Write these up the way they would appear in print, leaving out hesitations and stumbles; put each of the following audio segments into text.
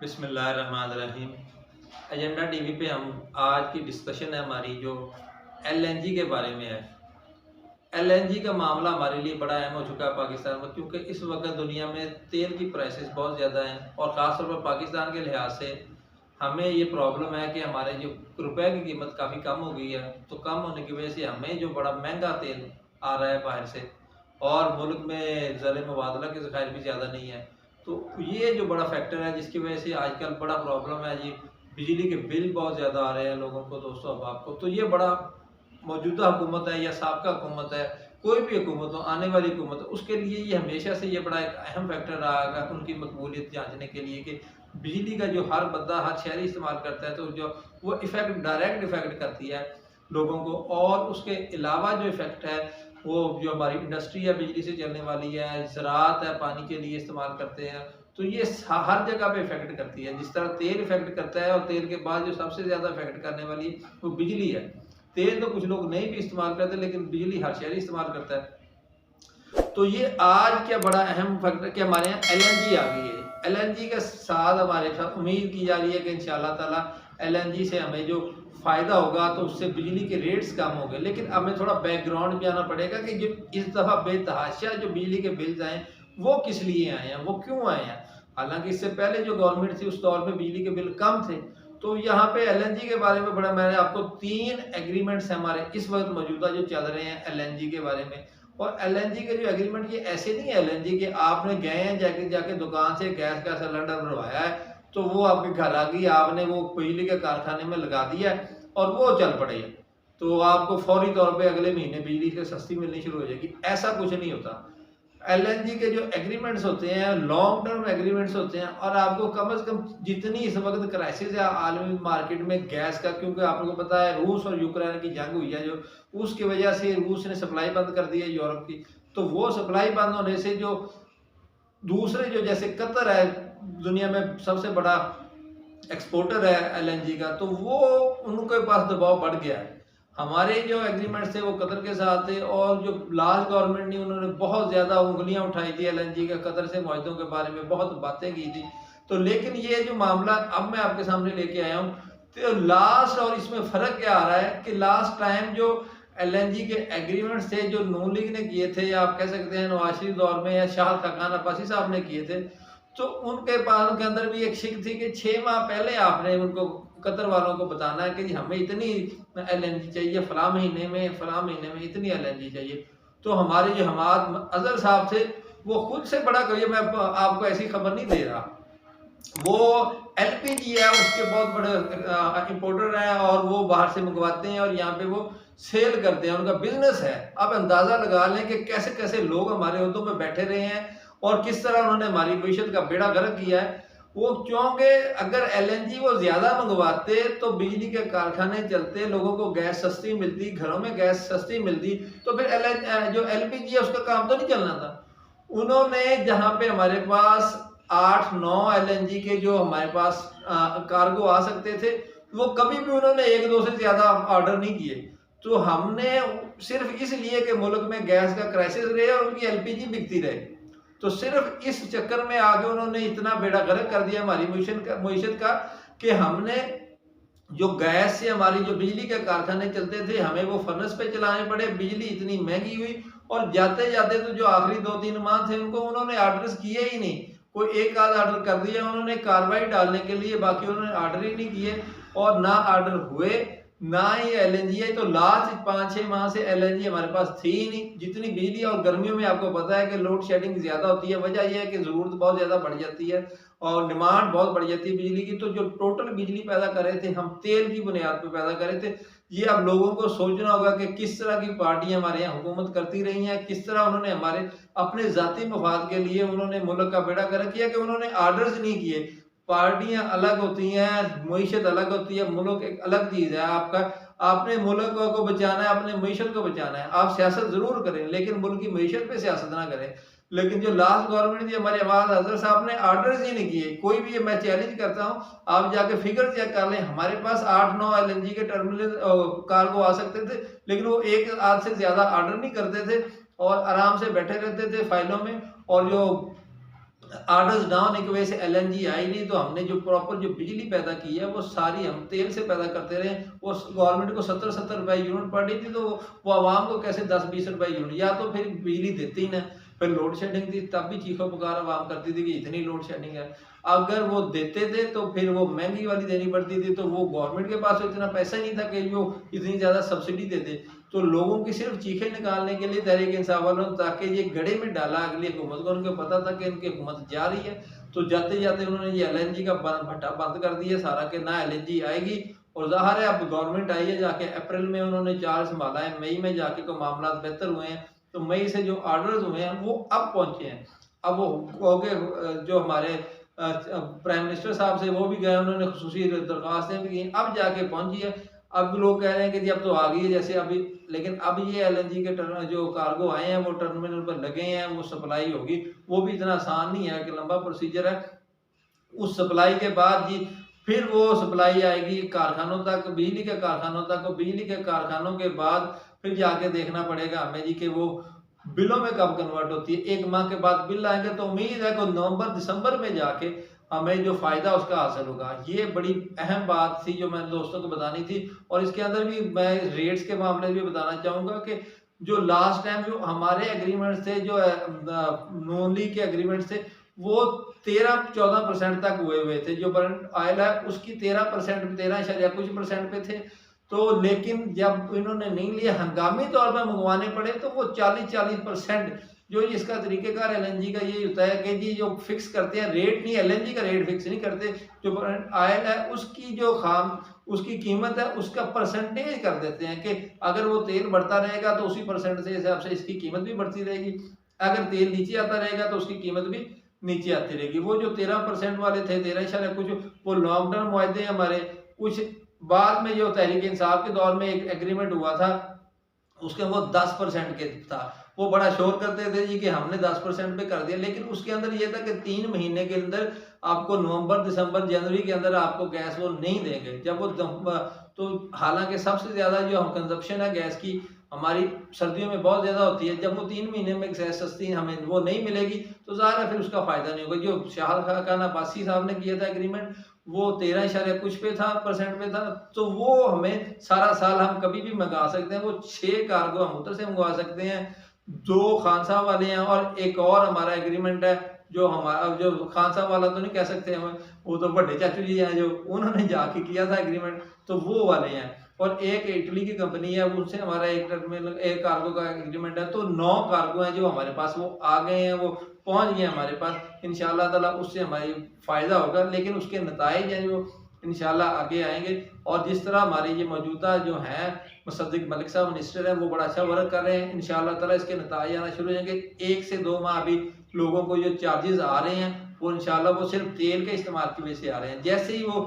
बिस्मिल्लाहिर्रहमानिर्रहीम। Agenda TV पे हम आज की डिस्कशन है हमारी जो एलएनजी के बारे में है। एलएनजी का मामला हमारे लिए बड़ा अहम हो चुका है पाकिस्तान में, क्योंकि इस वक्त दुनिया में तेल की प्राइसेस बहुत ज़्यादा हैं और ख़ासतौर पर पाकिस्तान के लिहाज से हमें ये प्रॉब्लम है कि हमारे जो रुपए की कीमत काफ़ी कम हो गई है। तो कम होने की वजह से हमें जो बड़ा महंगा तेल आ रहा है बाहर से, और मुल्क में ज़र मुबादला के ज़खायर भी ज़्यादा नहीं है। तो ये जो बड़ा फैक्टर है जिसकी वजह से आजकल बड़ा प्रॉब्लम है जी, बिजली के बिल बहुत ज़्यादा आ रहे हैं लोगों को, दोस्तों अब आपको। तो ये बड़ा मौजूदा हुकूमत है या साबका हुकूमत है, कोई भी हुकूमत हो, आने वाली हुकूमत हो, उसके लिए ये हमेशा से ये बड़ा एक अहम फैक्टर रहा है उनकी मकबूलियत जांचने के लिए कि बिजली का जो हर बंदा हर शहरी इस्तेमाल करता है, तो जो वो इफ़ेक्ट डायरेक्ट इफ़ेक्ट करती है लोगों को। और उसके अलावा जो इफ़ेक्ट है वो जो हमारी इंडस्ट्री है बिजली से चलने वाली है, ज़राअत है, पानी के लिए इस्तेमाल करते हैं, तो ये हर जगह पे इफ़ेक्ट करती है। जिस तरह तेल इफ़ेक्ट करता है, और तेल के बाद जो सबसे ज़्यादा इफ़ेक्ट करने वाली है वो बिजली है। तेल तो कुछ लोग नहीं भी इस्तेमाल करते, लेकिन बिजली हर शहरी इस्तेमाल करता है। तो ये आज क्या बड़ा अहम फैक्टर कि हमारे यहाँ एलएनजी आ गई है। एलएनजी के साथ हमारे साथ उम्मीद की जा रही है कि इंशाल्लाह ताला एलएनजी से हमें जो फ़ायदा होगा तो उससे बिजली के रेट्स कम होंगे। लेकिन हमें थोड़ा बैकग्राउंड भी आना पड़ेगा कि जो इस दफ़ा बेतहाशा जो बिजली के बिल्स आए वो किस लिए आए हैं, वो क्यों आए हैं। हालांकि इससे पहले जो गवर्नमेंट थी उस दौर में बिजली के बिल कम थे। तो यहाँ पे एलएनजी के बारे में बड़ा, मैंने आपको 3 एग्रीमेंट्स हैं हमारे इस वक्त मौजूदा जो चल रहे हैं एलएनजी के बारे में। और एलएनजी के जो एग्रीमेंट ये ऐसे नहीं है एलएनजी के आपने गए हैं जाके जाके दुकान से गैस का सिलेंडर भरवाया है तो वो आपके घर आ गई, आपने वो बिजली के कारखाने में लगा दिया है और वो चल पड़े है, तो आपको फौरी तौर पे अगले महीने बिजली से सस्ती मिलनी शुरू हो जाएगी। ऐसा कुछ नहीं होता। एलएनजी के जो एग्रीमेंट्स होते हैं लॉन्ग टर्म एग्रीमेंट्स होते हैं, और आपको कम से कम जितनी इस वक्त क्राइसिस है आलमी मार्केट में गैस का, क्योंकि आप लोगों को पता है रूस और यूक्रेन की जंग हुई है जो, उसकी वजह से रूस ने सप्लाई बंद कर दी है यूरोप की। तो वो सप्लाई बंद होने से जो दूसरे जो जैसे कतर है दुनिया में सबसे बड़ा एक्सपोर्टर है एलएनजी का, तो वो उनके पास दबाव बढ़ गया है। हमारे जो एग्रीमेंट थे वो कतर के साथ थे, और जो लास्ट गवर्नमेंट ने उन्होंने बहुत ज़्यादा उंगलियां उठाई थी एलएनजी के कतर से मुआहदों के बारे में, बहुत बातें की थी। तो लेकिन ये जो मामला अब मैं आपके सामने लेके आया हूँ, तो लास्ट और इसमें फ़र्क क्या आ रहा है कि लास्ट टाइम जो एलएनजी के एग्रीमेंट्स थे जो नून लीग ने किए थे, या आप कह सकते हैं नवाज शरीफ दौर में या शाह खकान अब्बासी साहब ने किए थे, तो उनके पास उनके अंदर भी एक शिक थी कि 6 माह पहले आपने उनको कतर वालों को बताना है कि जी हमें इतनी एलएनजी चाहिए, फलां महीने में इतनी एलएनजी चाहिए। तो हमारे जो हमाद अजहर साहब थे वो खुद से बड़ा कहिए, मैं आपको ऐसी खबर नहीं दे रहा, वो एलपीजी है उसके बहुत बड़े इंपोर्टर हैं, और वो बाहर से मंगवाते हैं और यहाँ पे वो सेल करते हैं, उनका बिजनेस है। आप अंदाजा लगा लें कि कैसे कैसे लोग हमारे उहदों में बैठे रहे हैं और किस तरह उन्होंने हमारी मीशत का बेड़ा गर्क किया है। वो क्योंकि अगर एलएनजी वो ज्यादा मंगवाते तो बिजली के कारखाने चलते, लोगों को गैस सस्ती मिलती, घरों में गैस सस्ती मिलती, तो फिर जो एलपीजी है उसका काम तो नहीं चलना था। उन्होंने जहां पे हमारे पास 8-9 एलएनजी के जो हमारे पास कार्गो आ सकते थे, वो कभी भी उन्होंने 1-2 से ज्यादा ऑर्डर नहीं किए। तो हमने सिर्फ इसलिए कि मुल्क में गैस का क्राइसिस रहे और उनकी एलपीजी बिकती रहे, तो सिर्फ इस चक्कर में आगे उन्होंने इतना बेड़ा गर्क कर दिया हमारी मीशत का कि हमने जो गैस से हमारी जो बिजली के कारखाने चलते थे हमें वो फर्नेस पे चलाने पड़े, बिजली इतनी महंगी हुई। और जाते जाते तो जो आखिरी 2-3 माह थे उनको उन्होंने ऑर्डर्स किए ही नहीं, कोई एक आध ऑर्डर कर दिया उन्होंने कार्रवाई डालने के लिए, बाकी उन्होंने ऑर्डर ही नहीं किए और ना ऑर्डर हुए ना ही एलएनजी है। तो लास्ट 5-6 माह से एलएनजी हमारे पास थी ही नहीं। जितनी बिजली, और गर्मियों में आपको पता है कि लोड शेडिंग ज्यादा होती है, वजह यह है कि जरूरत बहुत ज्यादा बढ़ जाती है और डिमांड बहुत बढ़ जाती है बिजली की। तो जो टोटल बिजली पैदा कर रहे थे हम तेल की बुनियाद पर पैदा कर रहे थे। ये अब लोगों को सोचना होगा कि किस तरह की पार्टियां हमारे यहाँ हुकूमत करती रही हैं, किस तरह उन्होंने हमारे अपने जाती मफाद के लिए उन्होंने मुल्क का बेड़ा गर्क किया कि उन्होंने ऑर्डर्स नहीं किए। पार्टियां अलग होती हैं, मीशत अलग होती है, मुल्क एक अलग चीज है। आपका आपने मुल्क को बचाना है, अपने मीशत को बचाना है, आप सियासत जरूर करें लेकिन मुल्क की मीशत पे सियासत ना करें। लेकिन जो लास्ट गवर्नमेंट थी हमारे आवाज अजहर साहब ने ऑर्डर्स ही नहीं किए। कोई भी, मैं चैलेंज करता हूं, आप जाके फिगर चेक कर लें, हमारे पास 8-9 एलएनजी के टर्मिनल कार्गो आ सकते थे, लेकिन वो एक आध से ज्यादा ऑर्डर नहीं करते थे और आराम से बैठे रहते थे फाइलों में। और जो ऑर्डर्स डाउन होने की वजह से एलएनजी आई नहीं, तो हमने जो प्रॉपर जो बिजली पैदा की है वो सारी हम तेल से पैदा करते रहे। वो गवर्नमेंट को 70-70 रुपए यूनिट पड़ रही थी, तो वो आवाम को कैसे 10-20 रुपए यूनिट, या तो फिर बिजली देती ही ना। फिर लोड शेडिंग थी, तब भी चीखो पुकार आवाम करती थी कि इतनी लोड शेडिंग है। अगर वो देते थे तो फिर वो महंगी वाली देनी पड़ती थी, तो वो गवर्नमेंट के पास तो इतना पैसा ही नहीं था कि वो इतनी ज़्यादा सब्सिडी दे दे। तो लोगों की सिर्फ चीखें निकालने के लिए तहरीक इंसाफ वालों ने, ताकि ये गड़े में डाला अगली हुकूमत को। उनको पता था कि इनकी हुकूमत जा रही है, तो जाते जाते उन्होंने ये एलएनजी का भट्टा बंद कर दिया सारा, कि ना एलएनजी आएगी। और ज़ाहिर है अब गवर्नमेंट आई है, जाके अप्रैल में उन्होंने चार्ज संभाला है, मई में जाके कोई मामला बेहतर हुए हैं। तो मई से जो ऑर्डर्स हुए हैं वो अब पहुंचे हैं। अब वो हो गए, जो हमारे प्राइम मिनिस्टर साहब से वो भी गए, उन्होंने खुसूसी दरख्वास्तें भी की, अब जाके पहुंची है। अब लोग कह रहे हैं कि जी अब तो आ गई है जैसे अभी, लेकिन अब ये एलएनजी के जो कार्गो आए हैं वो टर्मिनल पर लगे हैं, वो सप्लाई होगी। वो भी इतना आसान नहीं है, कि लंबा प्रोसीजर है। उस सप्लाई के बाद जी फिर वो सप्लाई आएगी कारखानों तक, बिजली के कारखानों तक। बिजली के कारखानों के बाद फिर जाके देखना पड़ेगा हमें जी कि वो बिलों में कब कन्वर्ट होती है। 1 माह के बाद बिल आएंगे, तो उम्मीद है कि नवंबर दिसंबर में जाके हमें जो फ़ायदा उसका हासिल होगा। ये बड़ी अहम बात थी जो मैंने दोस्तों को बतानी थी। और इसके अंदर भी मैं रेट्स के मामले में भी बताना चाहूँगा कि जो लास्ट टाइम जो हमारे एग्रीमेंट्स थे, जो नॉन लीग के एग्रीमेंट्स थे, वो 13-14% तक हुए थे। जो बरंट ऑयल है उसकी 13%, 13 कुछ परसेंट पे थे। तो लेकिन जब इन्होंने नहीं लिए, हंगामी तौर पर मंगवाने पड़े, तो वो 40% जो इसका तरीकेकार एलएनजी का ये होता है कि जी जो फिक्स करते हैं रेट, नहीं एलएनजी का रेट फिक्स नहीं करते। जो ऑयल है उसकी जो उसकी कीमत है उसका परसेंटेज कर देते हैं, कि अगर वो तेल बढ़ता रहेगा तो उसी परसेंट से हिसाब से इसकी कीमत भी बढ़ती रहेगी। अगर तेल नीचे आता रहेगा तो उसकी कीमत भी नीचे आती रहेगी। वो जो 13% वाले थे, 13 कुछ, वो लॉन्ग टर्म मुआहदे हमारे। कुछ बाद में जो तहरीक इंसाफ के दौर में एक एग्रीमेंट हुआ था, उसके वो 10% के था। वो बड़ा शोर करते थे जी कि हमने 10% पे कर दिया, लेकिन उसके अंदर ये था कि 3 महीने के अंदर आपको नवंबर, दिसंबर, जनवरी के अंदर आपको गैस वो नहीं देंगे। जब वो तो हालांकि सबसे ज़्यादा जो हम कंजप्शन है गैस की हमारी सर्दियों में बहुत ज़्यादा होती है। जब वो 3 महीने में गैस सस्ती हमें वो नहीं मिलेगी, तो ज़ाहिर है फिर उसका फ़ायदा नहीं होगा। जो शाह खान अब्बासी साहब ने किया था एग्रीमेंट, वो 13 कुछ पे था, परसेंट पे था। तो वो हमें सारा साल हम कभी भी मंगा सकते हैं। वो 6 कार्गो हम उधर से मंगवा सकते हैं। 2 खान साहब वाले हैं, और एक और हमारा एग्रीमेंट है जो हमारा, जो खान साहब वाला तो नहीं कह सकते हम, वो तो बड़े चाचू जी हैं जो उन्होंने जाके किया था एग्रीमेंट, तो वो वाले हैं। और एक इटली की कंपनी है, उनसे हमारा एक कार्गो का एग्रीमेंट है। तो 9 कार्गो हैं जो हमारे पास वो आ गए हैं, वो पहुंच गए हमारे पास। इंशाल्लाह ताला उससे हमारी फ़ायदा होगा, लेकिन उसके नताइज हैं जो इंशाल्लाह आगे आएंगे। और जिस तरह हमारे ये मौजूदा जो हैं मुसद्दिक मलिक साहब मिनिस्टर हैं, वो बड़ा अच्छा वर्क कर रहे हैं। इंशाल्लाह ताला इसके नताइज आना शुरू हो जाएंगे। 1 से 2 माह अभी लोगों को जो चार्जेस आ रहे हैं, वो इंशाल्लाह वो सिर्फ तेल के इस्तेमाल की वजह से आ रहे हैं। जैसे ही वो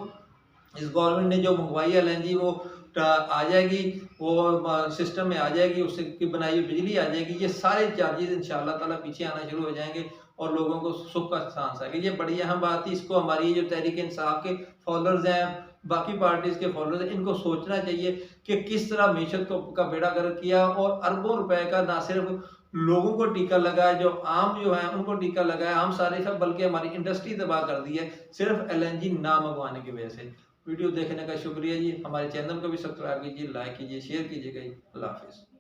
इस गवर्नमेंट ने जो मंगवाई है एलएनजी, वो आ जाएगी, वो सिस्टम में आ जाएगी, उससे की बनाई हुई बिजली आ जाएगी, ये सारे चार्जेस इंशाल्लाह ताला पीछे आना शुरू हो जाएंगे और लोगों को सुख का सांस आएगा। ये बड़ी अहम बात थी। इसको हमारी जो तहरीक इंसाफ के फॉलोअर्स हैं, बाकी पार्टीज के फॉलोअर्स हैं, इनको सोचना चाहिए कि किस तरह मीशत को का बेड़ा गर्क किया, और अरबों रुपए का ना सिर्फ लोगों को टीका लगा है, जो आम जो है उनको टीका लगा है, हम सारे सब, बल्कि हमारी इंडस्ट्री तबाह कर दी है सिर्फ एलएनजी ना मंगवाने की वजह से। वीडियो देखने का शुक्रिया जी। हमारे चैनल को भी सब्सक्राइब कीजिए, लाइक कीजिए, शेयर कीजिएगा जी। अल्लाह हाफिज़।